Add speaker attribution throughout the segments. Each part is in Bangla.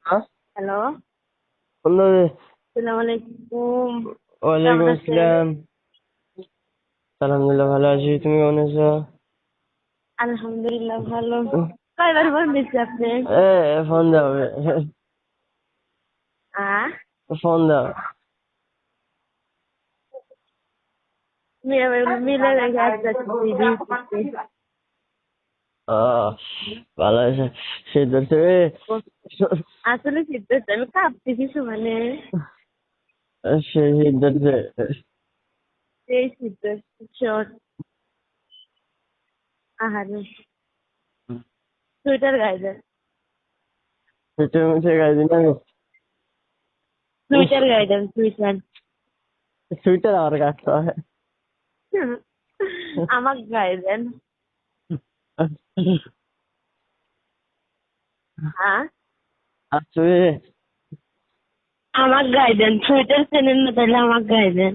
Speaker 1: হ্যাঁ,
Speaker 2: হ্যালো,
Speaker 1: বন্ধু।
Speaker 2: আসসালামু আলাইকুম।
Speaker 1: ওয়ালাইকুম
Speaker 2: কেমন আছেন?
Speaker 1: আসসালাম। আলহামদুলিল্লাহ ভালো আছি, তুমি কেমন আছো?
Speaker 2: আলহামদুলিল্লাহ ভালো। কয়বার ফোন দিচ্ছি আপনি?
Speaker 1: এ ফোন দাও,
Speaker 2: আহ
Speaker 1: ফোন দাও।
Speaker 2: মিলে রেখে আচ্ছা দিচ্ছি।
Speaker 1: আহ, ভালো আছে। সে ধরছে
Speaker 2: আসলে শীত আমি কাঁপতেছি মানে
Speaker 1: সে ধরছে।
Speaker 2: সেই শীত শর্ট আহারে সোয়েটার গায়ে দেন,
Speaker 1: সেটা মুছে গাইছি না।
Speaker 2: সোয়েটার গায়ে দেন, সোয়েটার।
Speaker 1: সুইটার আর কাটতে হয়।
Speaker 2: আমার গায়ে দেন। হ্যাঁ,
Speaker 1: আসবে।
Speaker 2: আমার গায়ে দেন, সোয়েটার চেনেন না তাহলে আমার গায়ে দেন।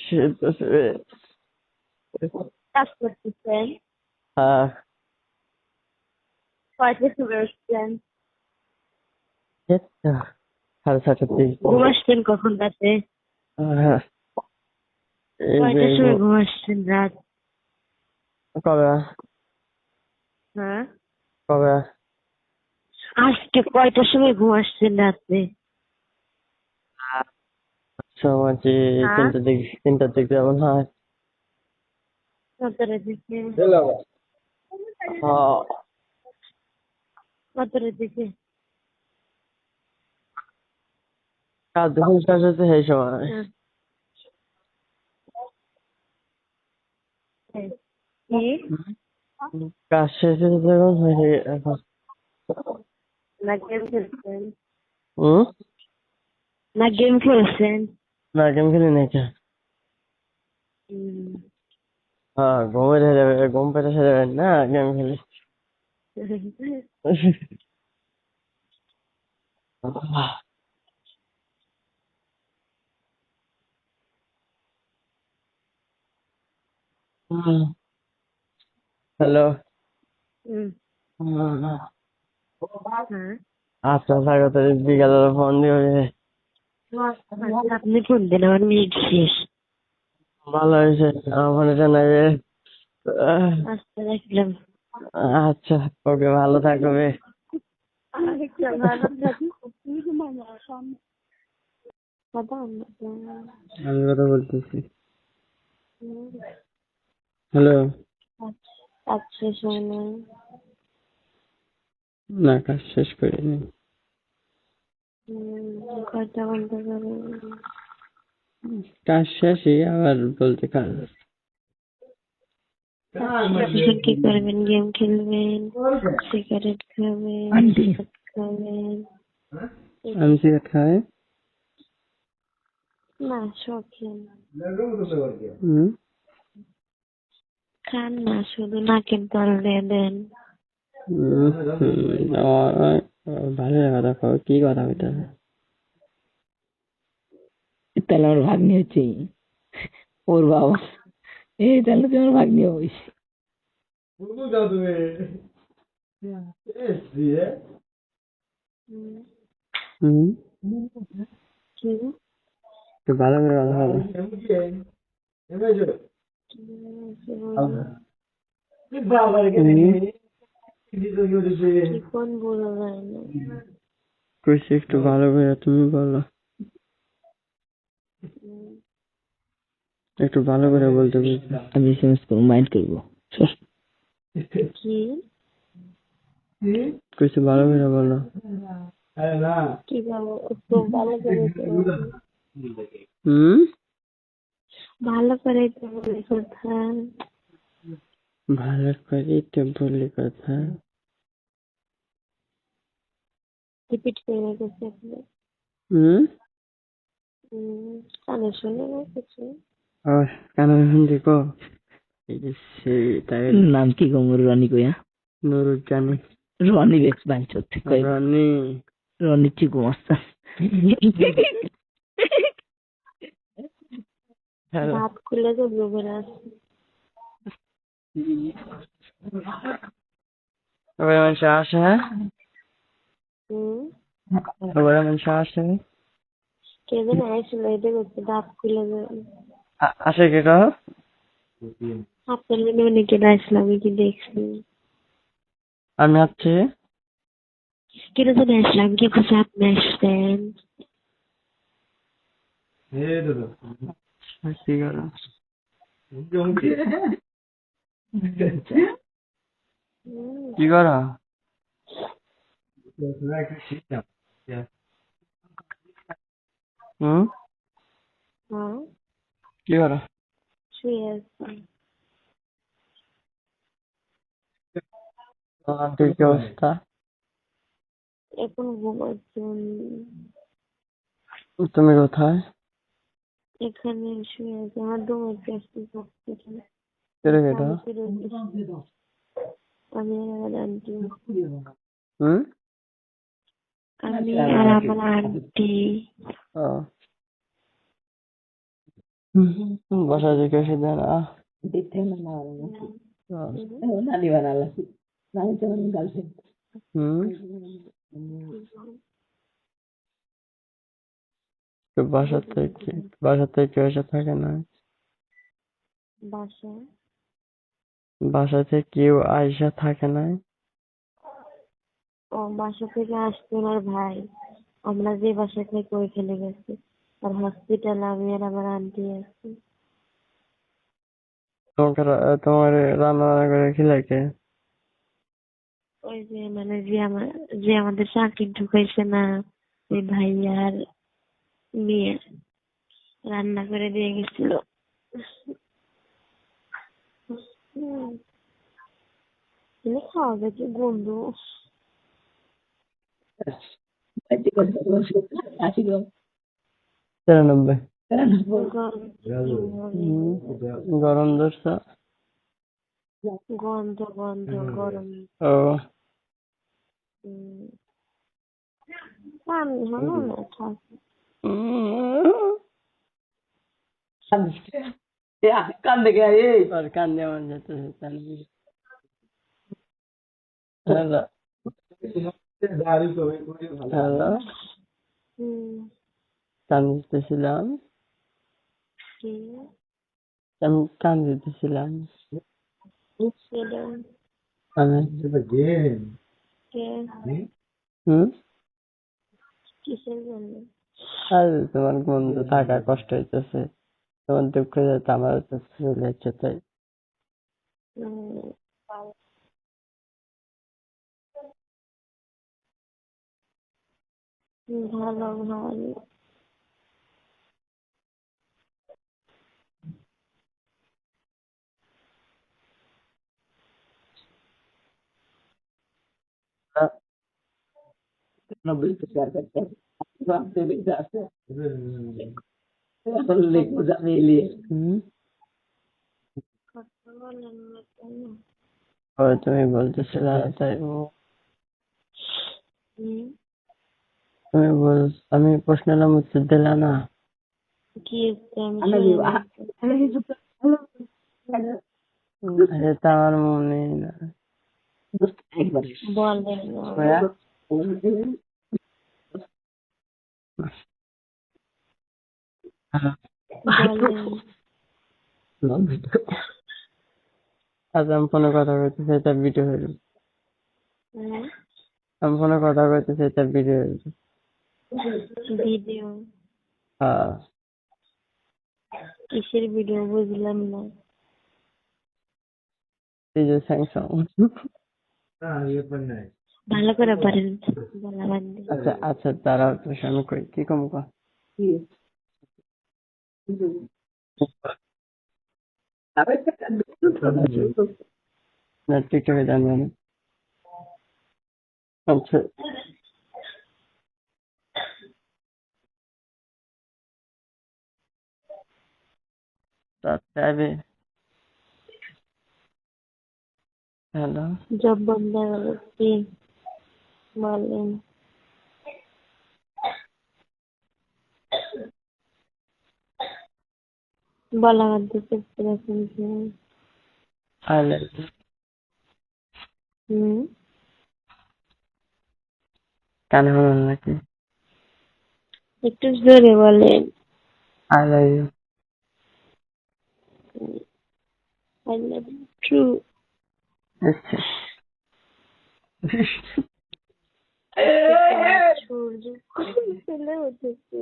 Speaker 1: সে ধরছে।
Speaker 2: কাজ করতেছেন,
Speaker 1: হ্যাঁ,
Speaker 2: কয়টা শুরু হচ্ছেন,
Speaker 1: সাড়ে ছটার দিকে।
Speaker 2: ঘুম আসছেন কখন রাতে,
Speaker 1: হ্যাঁ, এই যে
Speaker 2: কয়টার সময় ঘুম আসছেন রাত?
Speaker 1: কবে
Speaker 2: হ্যাঁ,
Speaker 1: কবে
Speaker 2: আজকে কয়টার সময় ঘুম আসছেন রাতে?
Speaker 1: সময়
Speaker 2: হ্যাঁ,
Speaker 1: তিনটার দিকে যেমন হয়।
Speaker 2: কতটার দিকে?
Speaker 1: হ্যাঁ,
Speaker 2: কতটার দিকে?
Speaker 1: কাজ যখন শেষ হচ্ছে সেই সময়।
Speaker 2: হ্যাঁ, এই, কি?
Speaker 1: কাজ শেষ হচ্ছে যখন এখন।
Speaker 2: না গেম খেলছেন?
Speaker 1: হুম,
Speaker 2: না গেম খেলছেন?
Speaker 1: না গেম খেলি না এটা।
Speaker 2: হুম।
Speaker 1: হ্যাঁ, ঘুমের হেরে যাবে, ঘুম পেটে সেরে যাবে না গেম খেলি। হ্যালো।
Speaker 2: হুম, হ্যাঁ।
Speaker 1: আচ্ছা স্বাগত, বিকালে ফোন দিবে।
Speaker 2: আচ্ছা, আপনি ফোন দেন, আমার মিনিট শেষ।
Speaker 1: ভালো হয়েছে, আমার ফোনে জানাবে।
Speaker 2: আচ্ছা, রাখলাম।
Speaker 1: আচ্ছা, ওকে, ভালো থাকবে।
Speaker 2: আচ্ছা, ভালো থাকুন। কথা বলবো।
Speaker 1: আমি কথা বলতেছি।
Speaker 2: হুম,
Speaker 1: হ্যালো।
Speaker 2: কাজ শেষ হয় না।
Speaker 1: না, কাজ শেষ করিনি।
Speaker 2: কয়টা বন্ধ করবেন?
Speaker 1: কাজ শেষই আবার বলতে কাজ।
Speaker 2: এখন কি করবেন? গেম খেলবেন, সিগারেট খাবেন, ভাত খাবেন?
Speaker 1: আমি সিগারেট খাই।
Speaker 2: না, শখেন।
Speaker 1: হুম।
Speaker 2: খান না, শুধু নাকের তল দিয়ে দেন।
Speaker 1: ভালো কথা কও, কি কথা ওইটা? তাহলে আমার ভাগ্নি হচ্ছে ওর বাবা। এই তাহলে তোমার ভাগ্নি হইস।
Speaker 2: হুম,
Speaker 1: হুম,
Speaker 2: কি?
Speaker 1: তো ভালো করে কথা বলো।
Speaker 2: কি বলবো? কি কোন বোঝা যায় না।
Speaker 1: কইছি একটু ভালো করে তুমি বলো,
Speaker 2: হুম,
Speaker 1: একটু ভালো করে বলতে বলছি। আমি এসএমএস করবো, মাইন্ড করবো।
Speaker 2: কি?
Speaker 1: কইছি ভালো করে বলো।
Speaker 2: কি বলো? একটু ভালো করে তো বলো।
Speaker 1: হুম,
Speaker 2: ভালো করে তো বলে কথা।
Speaker 1: ভালো করে তো বললি কথা।
Speaker 2: রিপিট করে গেছে আপনি।
Speaker 1: হুম।
Speaker 2: কানে শুনে না কিছু।
Speaker 1: আর কেন দেখো, এই যে সেই তাই নাম কি গমর রনি কইয়া নুরুজ্জানি। রনি বেক্স বাঞ্চ থেকে রনি। রনি কি ঘুমাস্তা। হ্যালো।
Speaker 2: দাঁত খুলে তো গোবর আসছে।
Speaker 1: ওই মানুষ আসে, হ্যাঁ?
Speaker 2: হুম
Speaker 1: আবার এমন আসে
Speaker 2: কে যেন আইছিল এটা করতে দাঁত খুলে
Speaker 1: আসে কে কহ
Speaker 2: আপনার মনে মনে কে আসছিল আমি কি দেখছি
Speaker 1: আমি আছি
Speaker 2: কেটে যেন আসলাম কে বসে আপনি আসছেন
Speaker 1: কি করো কি করো হুম
Speaker 2: হ্যাঁ
Speaker 1: কি করো
Speaker 2: শুয়ে আছি
Speaker 1: আন্টির কি অবস্থা
Speaker 2: এখন ঘুমাচ্ছি
Speaker 1: তুমি কোথায়
Speaker 2: এখানে শুয়ে আছি আমার দমে আসতে হসপিটাল
Speaker 1: কেটে কেটে
Speaker 2: আমি আর আমার আন্টি
Speaker 1: হুম
Speaker 2: আমি আর আমার আন্টি
Speaker 1: ও বাসা যে কেউ সেদিন হুম তো বাসাতে কেউ এসে থাকে না
Speaker 2: বাসা
Speaker 1: বাসাতে কেউ আইসা থাকে না
Speaker 2: ও বাসা থেকে আসছে আমার ভাই আমরা যে বাসা থেকে ওইখানে গেছি আর হসপিটালে আমি আর আমার আন্টি আছি
Speaker 1: তোমার রান্না বান্না করে খিলাইকে
Speaker 2: ওই যে মানে যে আমাদের চাকরি ঢুকাইছে না ওই ভাই আর মেয়ে রান্না করে দিয়ে গেছিল খাওয়া যায় কি বন্ধু
Speaker 1: 93 গরম ধরছে
Speaker 2: গন্ধ গন্ধ গরম
Speaker 1: ও
Speaker 2: পানি হলো না থাক
Speaker 1: আর কান্দে আমার যেতেছে হ্যালো হ্যালো কান্দিতেছিলাম
Speaker 2: কি
Speaker 1: আমি কান্দিতেছিলাম
Speaker 2: সেটা
Speaker 1: আমি
Speaker 2: কে
Speaker 1: হুম
Speaker 2: কিসের জন্য
Speaker 1: আর তোমার বন্ধু থাকা কষ্ট হইতেছে তোমার দুঃখ যাতে আমার চলে যাচ্ছে তাই
Speaker 2: ভালো ভালো
Speaker 1: হুম
Speaker 2: কথা বলেন না কেন
Speaker 1: ও তুমি বলতেছিলে তাই
Speaker 2: হুম
Speaker 1: তুমি বল আমি প্রশ্ন নাম উত্তর দিলা না
Speaker 2: কি আমি
Speaker 1: এটা আমার মনে না
Speaker 2: বলেন বলেন
Speaker 1: আজ আমি ফোনে কথা কইতেছি এটা ভিডিও হইল
Speaker 2: হুম,
Speaker 1: আমি ফোনে কথা কইতেছি এটা ভিডিও হইল
Speaker 2: ভিডিও
Speaker 1: হ্যাঁ
Speaker 2: কিসের ভিডিও বুঝলাম না
Speaker 1: এই যে স্যাংসং
Speaker 2: ভালো করে পারেন বলা বান্ধে
Speaker 1: আচ্ছা আচ্ছা দাঁড়াও তো আমি কই কি কম কো না টিকটকে জানবে না আচ্ছা তাহলে হ্যালো
Speaker 2: জব বন্ধ হয়ে গেল কি বলেন বলা বান্ধে চেষ্টা করছেন
Speaker 1: তাহলে
Speaker 2: হুম
Speaker 1: কানে শোনেন নাকি?
Speaker 2: একটু জোরে বলেন।
Speaker 1: I love you.
Speaker 2: I love you true. সূর্য চলে উঠেছে।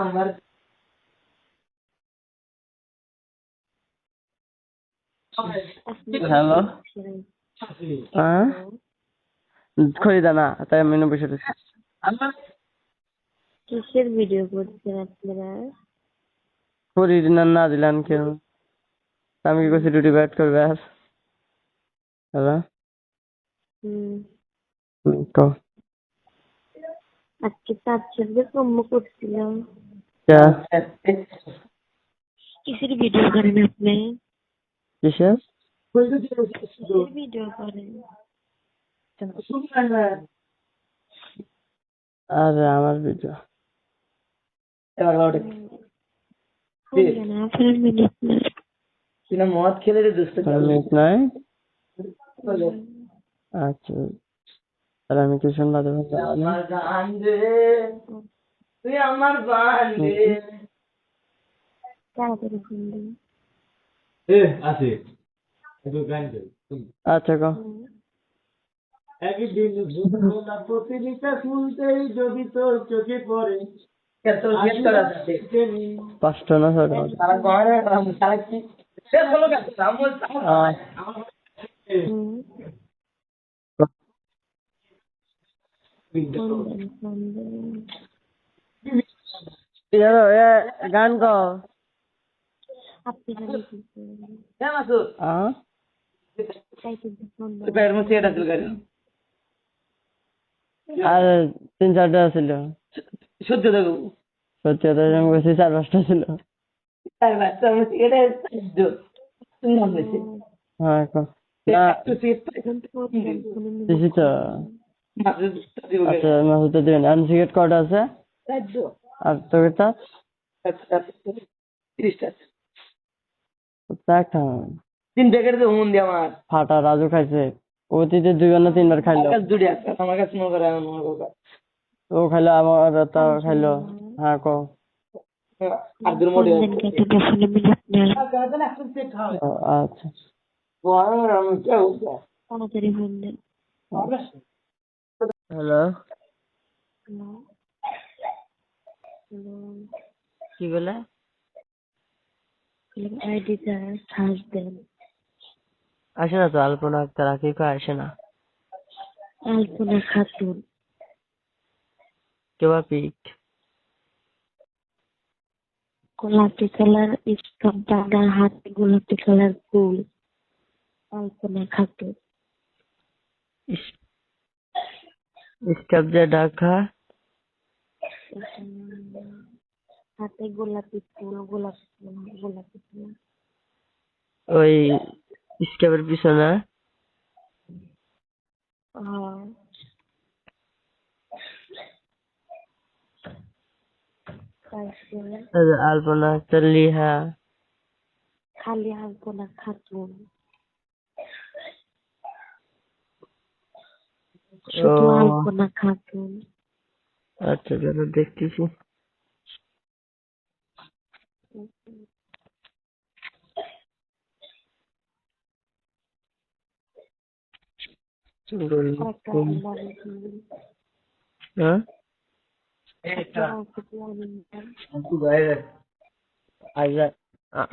Speaker 1: আমার হ্যালো খরিদা না তাই আমি বসে রয়েছি।
Speaker 2: কিসের ভিডিও করছেন আপনারা?
Speaker 1: করি না দিলাম কেন? আমি কি করছি ডিউটি ব্যাট করবে আর? হ্যালো তো
Speaker 2: আজকে তার সঙ্গে কম্ম করছিলাম। কিসের ভিডিও করেন আপনি?
Speaker 1: কিসের
Speaker 2: কিসের ভিডিও করেন?
Speaker 1: আরে আমার ভিডিও মদ খেলে মিনিট নাই। আচ্ছা তাহলে আমি টিউশন বাদে তুই আমার
Speaker 2: তাড়াতাড়ি ফোন দিন।
Speaker 1: আচ্ছা গো একদিন প্রতিটা ফুলতেই যদি তোর চোখে পড়ে পাঁচটা না গান গ
Speaker 2: আপনি
Speaker 1: আর 3-4টা ছিল সত্যি দেখো সত্যি কথা আমি বলছি 4-5টা ছিল হ্যাঁ না দিছি তো আচ্ছা মাসুদ দিবেন আর সিগারেট কটা আছে আর তোর তা 30টা একটা 3 প্যাকেট তো হুন দিয়ে আমার ফাটা রাজু খাইছে অতীতে 2বার না 3বার খাইলো আমার কাছে মনে করে ও খাইলো আমার তা খাইলো হ্যাঁ কো আব্দুল মোড়ে আচ্ছা
Speaker 2: তাড়াতাড়ি ফোন দেন।
Speaker 1: হ্যালো কি বলে
Speaker 2: আইডিটা সার্চ দেন।
Speaker 1: আসে না তো আলপনা আক্তার আকিকা আসে না
Speaker 2: আলপনা খাতুন
Speaker 1: কেবা পিক
Speaker 2: গোলাপি কালার স্কার্ফ দাদা হাতে গোলাপি কালার ফুল আলপনা খাতুন
Speaker 1: স্কার্ফ দিয়ে ঢাকা
Speaker 2: হাতে গোলাপি ফুল গোলাপি ফুল
Speaker 1: ওই স্কার্ফের পিছনে আলপনা আক্তার লিহা
Speaker 2: খালি আলপনা খাতুন শুধু আলপনা খাতুন।
Speaker 1: আচ্ছা দাদা দেখতেছি হ্যাঁ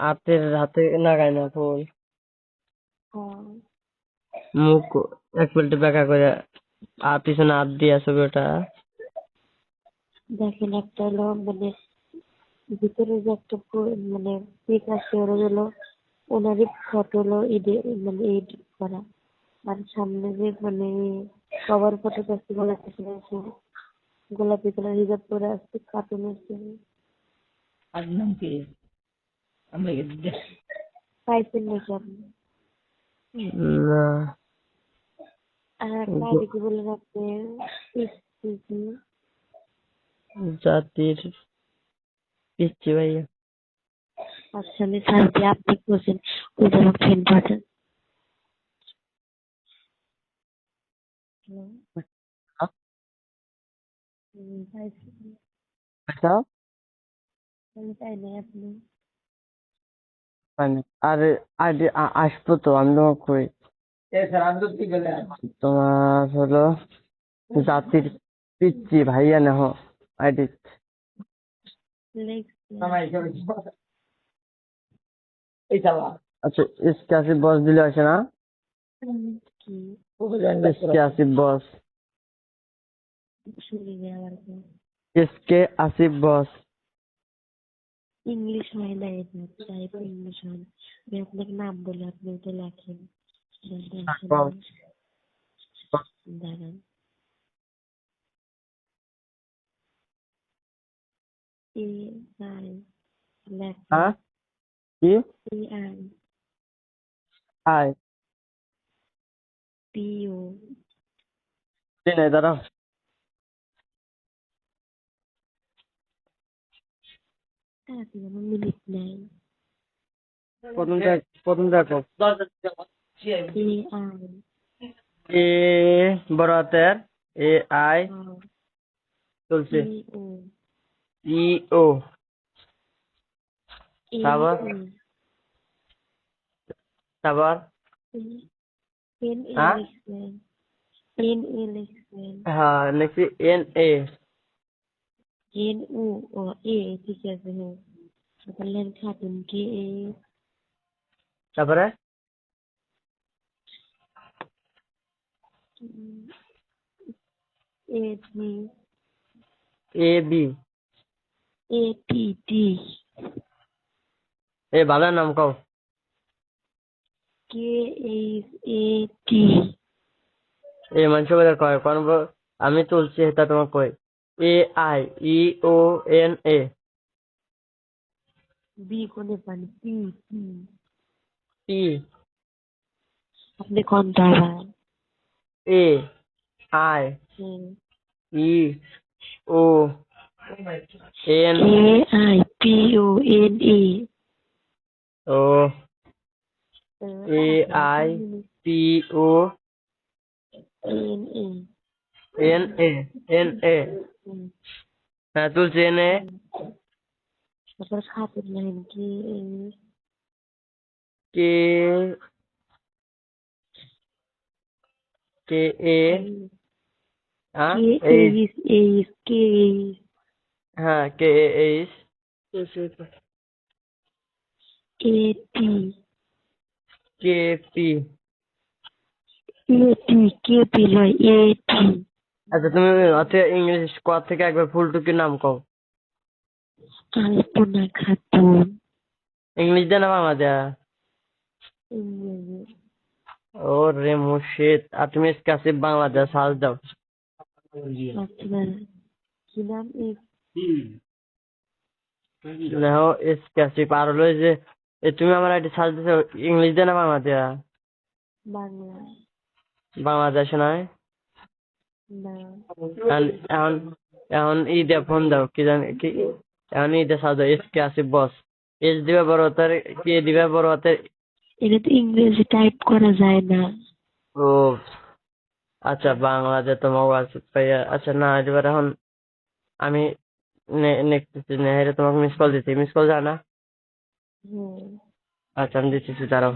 Speaker 1: হাতের হাতে লাগাই না ফুল মুখ এক প্লেটে বেঁকা করে আর পিছনে হাত দিয়ে ছবি ওটা
Speaker 2: দেখেন একটা হলো মানে ভিতরে যে একটা মানে পিক আছে ওরা হলো ওনারই ফটো হলো মানে এডিট করা আর সামনে যে মানে কভার ফটো আছে গোলাপি কালার হিজাব পরে আসছে কার্টুনের ছবি।
Speaker 1: আর নাম কি আমরা
Speaker 2: পাইছেন নাকি আপনি?
Speaker 1: না
Speaker 2: আর একটা আইডি কি বলেন আপনি?
Speaker 1: জাতির পিচ্ছি ভাইয়া
Speaker 2: আচ্ছা আমি সার্চ দিয়ে আপনি করছেন ওই জন্য ফ্রেন্ড পাঠান। হ্যালো
Speaker 1: হ্যাঁ?
Speaker 2: পাইছি
Speaker 1: আচ্ছা
Speaker 2: আমি চাই নাই আপনি
Speaker 1: মানে আরে আরে আসবো তো আমি তোমাকে কই তোমার হলো জাতির পিচ্ছি ভাইয়া নেহ আইডি আচ্ছা इसके आसिफ बॉस দিলে আসে না
Speaker 2: কি
Speaker 1: इसके आसिफ बॉस
Speaker 2: শুনি না আবার কি
Speaker 1: इसके आसिफ बॉस
Speaker 2: ইংলিশ হয় না এটা টাইপ ইংলিশ হয় না। আমি আপনাকে নাম বলে আপনি ওটা লেখেন লেখেন না। দাঁড়ান এ আই লেখেন
Speaker 1: হ্যাঁ কি
Speaker 2: এ আই
Speaker 1: আয়
Speaker 2: পি ও
Speaker 1: নাই দাঁড়াও
Speaker 2: তাড়াতাড়ি আমার মিনিট নাই
Speaker 1: প্রথম দেখো
Speaker 2: এ আই
Speaker 1: এ বড় হাতের এ আই চলছে
Speaker 2: পি ও
Speaker 1: ই ও
Speaker 2: এ
Speaker 1: তারপর তারপর
Speaker 2: এন এ
Speaker 1: হ্যাঁ
Speaker 2: লিখবেন এন এ লিখবেন
Speaker 1: হ্যাঁ লিখছি এন এ
Speaker 2: এন ও ও এ ঠিক আছে হ্যাঁ তাহলে খাতুন কে এ
Speaker 1: তারপরে
Speaker 2: এ টি
Speaker 1: এ বি
Speaker 2: এ টি টি
Speaker 1: এ ভালো নাম কও
Speaker 2: কে এইচ এ টি
Speaker 1: এ মানুষ কয় কোন আমি তুলছি এটা তোমাকে কই এ আই ই ও এন এ
Speaker 2: বি কোনে পান পি পি
Speaker 1: পি
Speaker 2: আপনি কোন দাঁড়ান
Speaker 1: এ আই ই ও এন
Speaker 2: এ আই পি ও এন এ
Speaker 1: ও এ আই পি ও
Speaker 2: এন এ
Speaker 1: এন এ এন এ হ্যাঁ তুলছি এন এ
Speaker 2: তারপর Khatun line K
Speaker 1: K K A হ্যাঁ
Speaker 2: K
Speaker 1: H
Speaker 2: H H K H
Speaker 1: হ্যাঁ K A H
Speaker 2: A T
Speaker 1: K P
Speaker 2: A T K P নয় এ টি
Speaker 1: আচ্ছা তুমি আচ্ছা ইংলিশ ক থেকে একবার ফুল টুকির নাম কও
Speaker 2: আলপনা খাতুন
Speaker 1: ইংলিশ দেয় না বাংলা দেয়া
Speaker 2: ইংরেজি
Speaker 1: ও রে মুর্শিদ আর তুমি इसके आसिफ বাংলা দেয়া সার্চ দাও
Speaker 2: আচ্ছা কি নাম
Speaker 1: দেখো इसके आसिफ আর হলো এই যে তুমি আমার আইডি সার্চ দিছো ইংলিশ দেয় না বাংলা দেয়া
Speaker 2: বাংলা
Speaker 1: বাংলাদেশ নয়
Speaker 2: না
Speaker 1: এখন এখন এখন ই দিয়ে ফোন দাও কি জানি কি এখন ই দিয়ে সার্চ দাও इसके आसिफ বস এস দিবে বড় হাতের কে দিবে বড় হাতের
Speaker 2: এটা তো ইংরেজি টাইপ করা যায় না
Speaker 1: ও আচ্ছা বাংলাদেশ তোমার ওয়াটসঅ্যাপ পাইয়া আচ্ছা না এবার এখন আমি নেক্সট তোমাকে মিস কল দিচ্ছি মিস কল যায় না
Speaker 2: হুম
Speaker 1: আচ্ছা আমি দিচ্ছি দাঁড়াও